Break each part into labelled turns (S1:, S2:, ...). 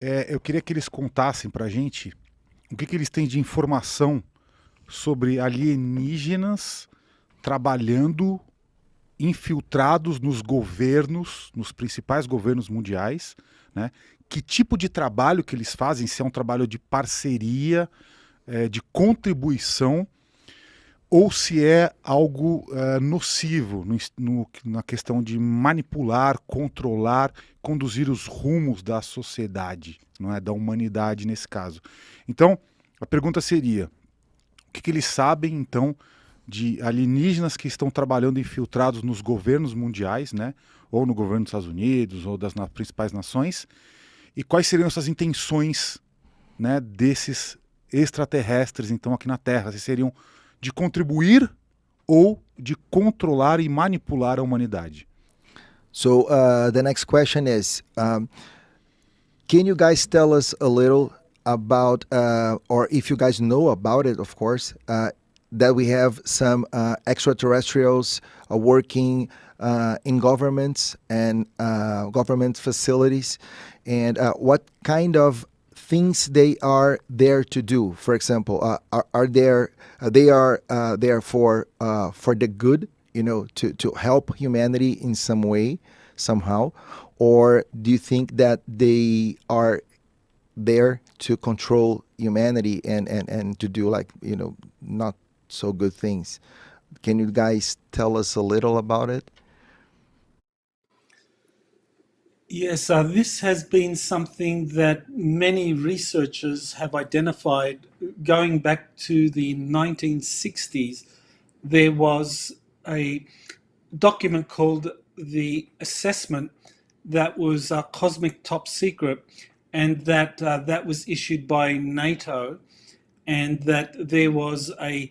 S1: Eu queria que eles contassem para a gente o que eles têm de informação sobre alienígenas trabalhando infiltrados nos governos, nos principais governos mundiais, né? Que tipo de trabalho que eles fazem, se é um trabalho de parceria, de contribuição, ou se é algo nocivo na questão de manipular, controlar, conduzir os rumos da sociedade, não é, da humanidade nesse caso. Então, a pergunta seria: o que eles sabem, então, de alienígenas que estão trabalhando infiltrados nos governos mundiais, né? Ou no governo dos Estados Unidos, ou das principais nações, e quais seriam essas intenções, né, desses extraterrestres, então, aqui na Terra? Se seriam de contribuir ou de controlar e manipular a humanidade?
S2: So the next question is, can you guys tell us a little about, or if you guys know about it, of course, that we have some extraterrestrials working in governments and government facilities, and what kind of things they are there to do? For example, are there they are there for the good, to help humanity in some way, somehow, or do you think that they are there to control humanity and to do, like, not so good things? Can you guys tell us a little about it?
S3: Yes, this has been something that many researchers have identified going back to the 1960s. There was a document called the Assessment that was cosmic top secret, and that was issued by NATO, and that there was a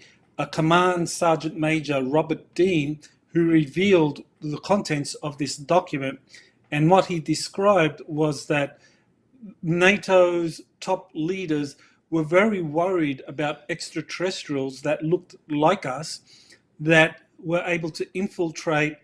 S3: command sergeant major, Robert Dean, who revealed the contents of this document. And what he described was that NATO's top leaders were very worried about extraterrestrials that looked like us, that were able to infiltrate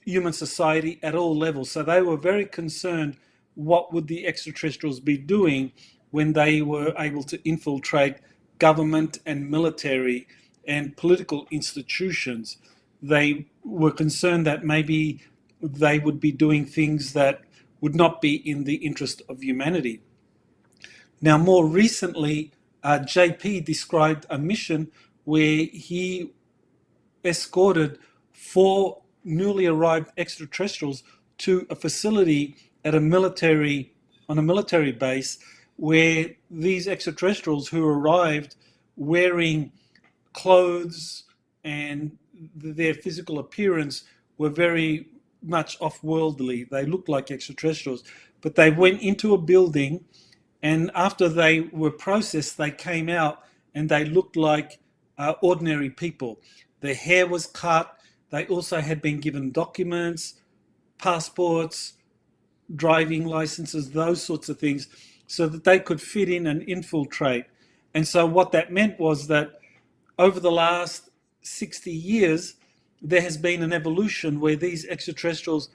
S3: human society at all levels. So they were very concerned what would the extraterrestrials be doing when they were able to infiltrate government and military and political institutions. They were concerned that maybe they would be doing things that would not be in the interest of humanity. Now, more recently, JP described a mission where he escorted 4 newly arrived extraterrestrials to a facility on a military base, where these extraterrestrials who arrived wearing clothes and their physical appearance were very much off-worldly. They looked like extraterrestrials, but they went into a building, and after they were processed, they came out and they looked like ordinary people. Their hair was cut. They also had been given documents, passports, driving licenses, those sorts of things, so that they could fit in and infiltrate. And so what that meant was that over the last 60 years, there has been an evolution where these extraterrestrials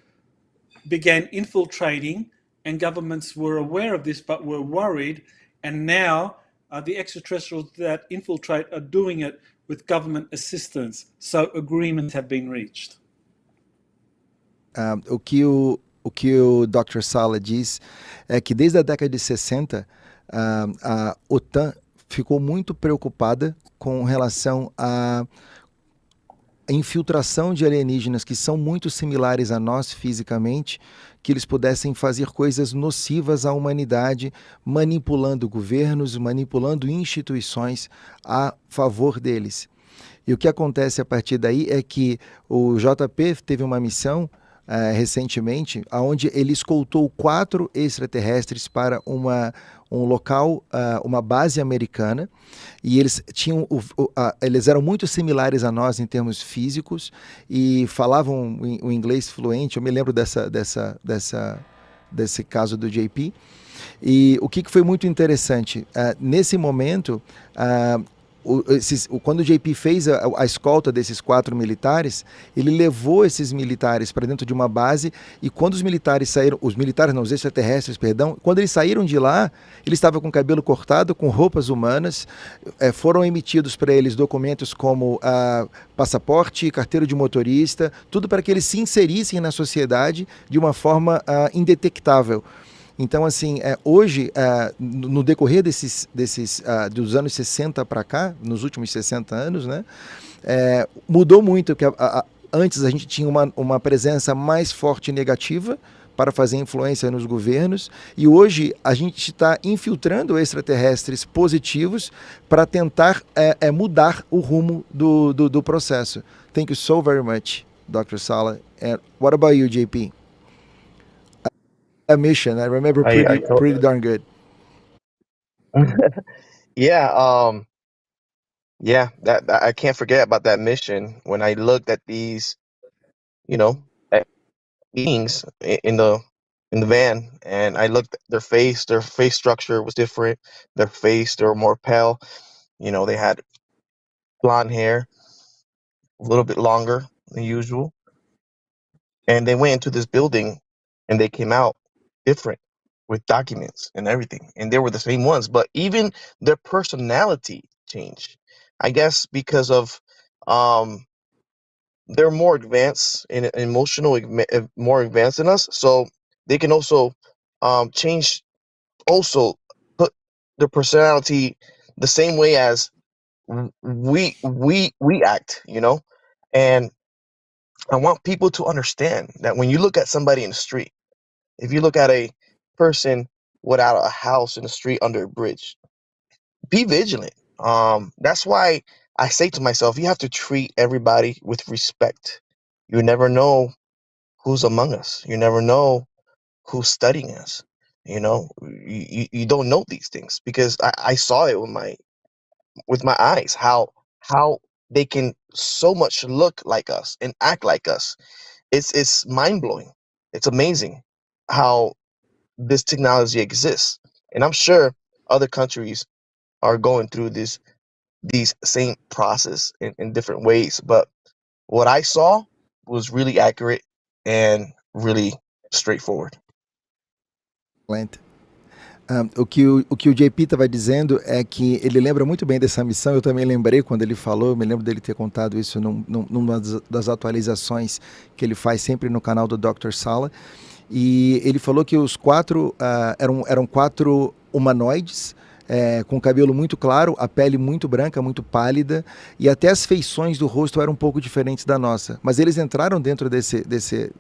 S3: began infiltrating, and governments were aware of this but were worried. And now the extraterrestrials that infiltrate are doing it with government assistance. So agreements have been reached.
S2: O que o Dr. Sala diz é que desde a década de 60, a OTAN ficou muito preocupada com relação à infiltração de alienígenas que são muito similares a nós fisicamente, que eles pudessem fazer coisas nocivas à humanidade, manipulando governos, manipulando instituições a favor deles. E o que acontece a partir daí é que o JP teve uma missão recentemente, onde ele escoltou 4 extraterrestres para um local, uma base americana, e eles tinham, eles eram muito similares a nós em termos físicos e falavam o inglês fluente. Eu me lembro desse caso do JP. E o que foi muito interessante, nesse momento, quando o JP fez a escolta desses 4 militares, ele levou esses militares para dentro de uma base, e quando os militares saíram, os extraterrestres, perdão, quando eles saíram de lá, eles estavam com o cabelo cortado, com roupas humanas, foram emitidos para eles documentos como passaporte, carteira de motorista, tudo para que eles se inserissem na sociedade de uma forma indetectável. Então, assim, hoje, no decorrer dos anos 60 para cá, nos últimos 60 anos, né, mudou muito, porque antes a gente tinha uma presença mais forte negativa para fazer influência nos governos, e hoje a gente está infiltrando extraterrestres positivos para tentar mudar o rumo do processo. Thank you so very much, Dr. Sala. And what about you, JP? A mission, I remember pretty darn good.
S4: Yeah, yeah, that I can't forget about that mission. When I looked at these, you know, beings in the van, and I looked at their face structure was different. They were more pale. They had blonde hair, a little bit longer than usual. And they went into this building, and they came out different with documents and everything. And they were the same ones, but even their personality changed. I guess because of they're more advanced and more advanced than us, so they can also change, also put their personality the same way as we act. And I want people to understand that when you look at somebody in the street, if you look at a person without a house in the street under a bridge, be vigilant. That's why I say to myself, you have to treat everybody with respect. You never know who's among us. You never know who's studying us. You don't know these things, because I saw it with my eyes, how they can so much look like us and act like us. It's mind blowing. It's amazing how this technology exists, and I'm sure other countries are going through these same process in different ways. But what I saw was really accurate and really straightforward.
S2: Excelente. O que o JP estava dizendo é que ele lembra muito bem dessa missão. Eu também lembrei quando ele falou, eu me lembro dele ter contado isso numa das atualizações que ele faz sempre no canal do Dr. Sala. E ele falou que os 4 eram 4 humanoides, com cabelo muito claro, a pele muito branca, muito pálida, e até as feições do rosto eram um pouco diferentes da nossa. Mas eles entraram dentro desse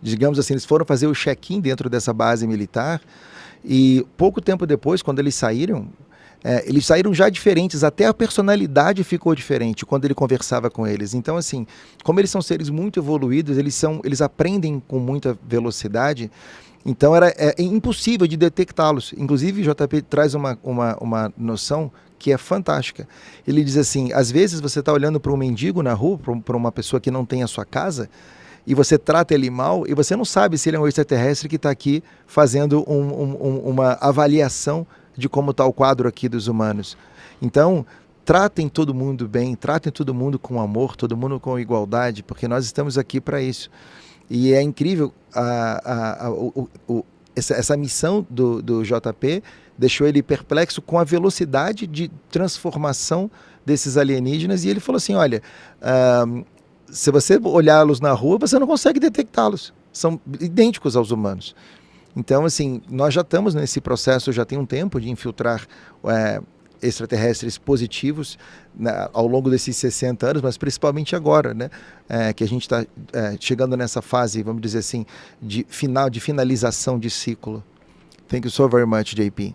S2: digamos assim, eles foram fazer o check-in dentro dessa base militar, e pouco tempo depois, quando eles saíram já diferentes, até a personalidade ficou diferente quando ele conversava com eles. Então, assim, como eles são seres muito evoluídos, eles aprendem com muita velocidade, então é impossível de detectá-los. Inclusive, o JP traz uma noção que é fantástica. Ele diz assim, às vezes você está olhando para um mendigo na rua, para uma pessoa que não tem a sua casa, e você trata ele mal, e você não sabe se ele é um extraterrestre que está aqui fazendo uma avaliação de como está o quadro aqui dos humanos. Então, tratem todo mundo bem, tratem todo mundo com amor, todo mundo com igualdade, porque nós estamos aqui para isso. E é incrível, essa missão do JP deixou ele perplexo com a velocidade de transformação desses alienígenas, e ele falou assim, olha, se você olhá-los na rua, você não consegue detectá-los, são idênticos aos humanos. Então, assim, nós já estamos nesse processo, já tem um tempo de infiltrar extraterrestres positivos, né, ao longo desses 60 anos, mas principalmente agora, né, que a gente está chegando nessa fase, vamos dizer assim, de finalização de ciclo. Thank you so very much, JP.